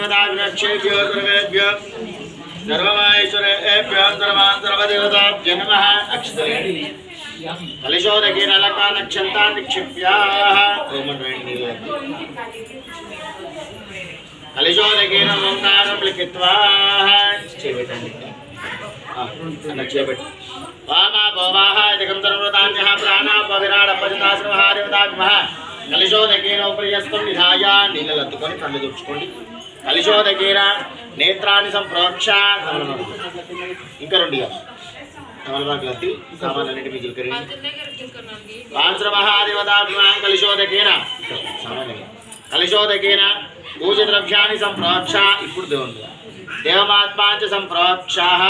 देवता विनक्षेभ्यो सर्वेभ्यो सर्वमायेश्वरेभ्यो सर्वान् सर्वदेवताभ्यो नमः। अक्षतले कलिशोदकेन लकानक्षन्तान् निक्षिप्याः कलिशोदकेन ओंकारं लिखित्वा वामा भोवाः जगं सर्वदान्यः प्राणापविराडपजिताश्रमहादेवताभ्यः कलिशोदकेन उपरियस्तं निधाय नीललत्तुకొని కళ్ళు తుడుచుకోండి। कलिशोदकेन नेत्राणि संप्रोक्ष्य ఇంకా రెండుగా तमलबाग्लत्ति सामान्यनिटि मिजिल करें पांचमहादेवताभ्यां कलिशोदकेन सामान्य कलिशोदकेन पूजद्रव्याणि संप्रोक्ष्य इप्पुडु देवंतु देवमात्मांच संप्रोक्ष्यः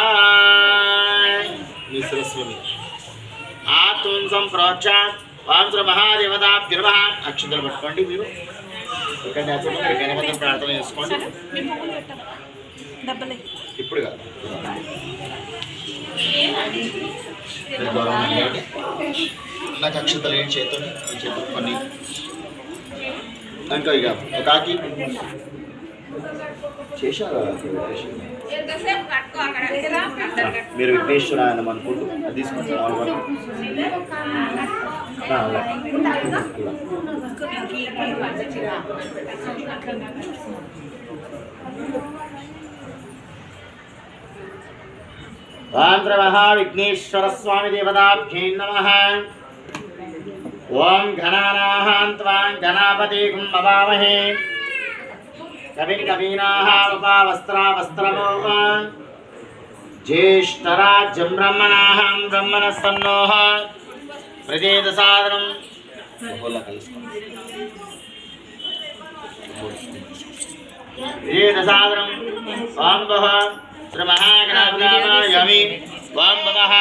मिश्रस्वमी आत्मं संप्रोक्ष्य पांचमहादेवताभ्यो नमः। अक्षतలు పట్టుకోండి మీరు ఇక్కడ నేర్చుకుంటే గణపతిని ప్రార్థన చేసుకోండి ఇప్పుడు కాదు నాకు అక్షతలు ఏం చేతులు కొన్ని ఇంకా ఇక కాకి చేశారు మీరు విఘ్నేశ్వర అని అనుకుంటూ అది తీసుకుంటే महाविघ्नेश्वर स्वामी देवताभ्यै नमः। ओं घनानां त्वां गणापतिं नमामहे कविं कवीनाः उपावस्त्रावस्त्रमोह ज्येष्ठराज्यं ब्रह्मणाः ब्रह्मणस्तन्नोः प्रजेदसादनं प्रजेदसादनं ओं वः श्रमहागणाधिपतावायमि वां भवः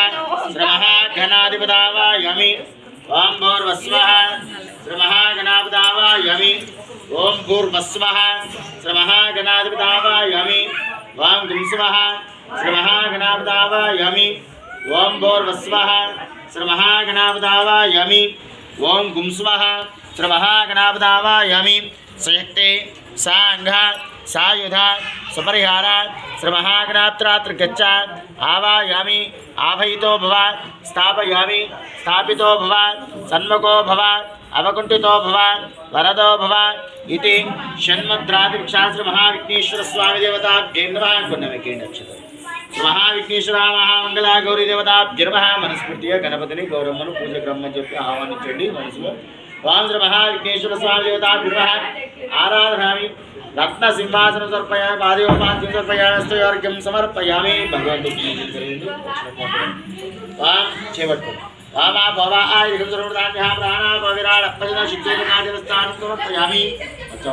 श्रमहागणाधिपतावायमि वां भूर्वस्वः श्रमहागणाधिपतावायमि ओं भूर्वस्वः श्रमहागणाधिपतावायमि वां गुंस्वः श्रमहागणाधिपतावायमि ओं भूर्वस्वः श्रमहागणाधिपतावायमि ओं गुंस्वः श्रमहागणाधिपतावायमि सयक्ते सांघ सायुध सुपरिहार श्रमहागणात्रात्र गच्छ आवायामि आभयितो भव स्थापयामि स्थापितो भव सन्मुखो भव अवकुण्ठितो भव वरदो भव इति षण्मुद्रादिवृक्षाश्र महाविघ्नेश्वर स्वामी देवताभ्यो नमः। महाविघ्नेश्वर महामंगला गौरी देवताभ्यो नमः। मनस्फूर्तिగా गणपतिని गौरమ్మను పూజ క్రమం చెప్పి ఆహ్వానించండి మనసులో। ఓం శ్రీ మహావిఘ్నేశ్వర స్వామి దేవతాభ్యో నమః। ఆరాధయామి रत्न सिंहासन समर्पयामि पादयोपाद्यं समर्पयामि स्तोर्घ्यं समर्पयामि भगवन्तं वां चेवट्टु वामा भवा आयुधं सर्वदान्यः प्राणापविराडपजिता शिक्षेतनादिवस्थानं समर्पयामि। अच्छा